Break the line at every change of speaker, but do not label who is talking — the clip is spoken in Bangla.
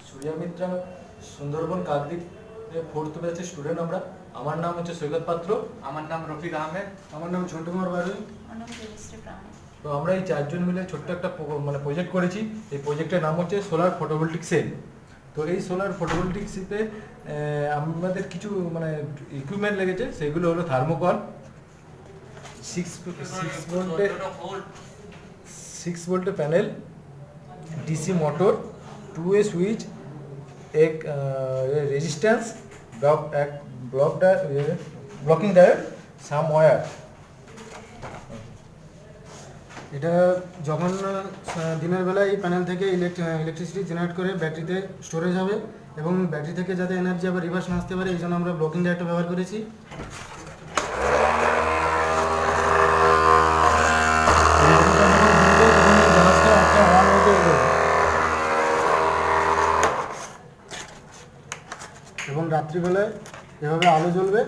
সূর্যামিত্রা সুন্দরবন কাকদ্বীপ 4th ব্যাচের স্টুডেন্ট আমরা। আমার নাম হচ্ছে সৈকত পাত্র।
আমার নাম রফিক আহমেদ।
আমার নাম ঝন্টু কুমার বাড়ুই।
তো আমরা এই চারজন মিলে ছোট্ট একটা প্রজেক্ট করেছি। এই প্রজেক্টের নাম হচ্ছে সোলার ফটোভোল্টিক সেল। তো এই সোলার ফটোভোল্টিক শিপে আমাদের কিছু ইকুইপমেন্ট লেগেছে, সেগুলো হলো থার্মোকল, 6 ভোল্টের panel, DC motor, 2-way switch, एक रेजिस्टेंस, ব্লকিং ডায়োড, সাম ওয়্যার।
এটা যখন দিনের বেলা এই প্যানেল থেকে ইলেকট্রিসিটি জেনারেট করে ব্যাটারিতে স্টোরেজ হবে এবং ব্যাটারি থেকে যাতে এনার্জি আবার রিভার্স না আসতে পারে, এই জন্য আমরা ব্লকিং ডায়োডটা ব্যবহার করেছি। এবং রাত্রিবেলায় এভাবে আলো জ্বলবে।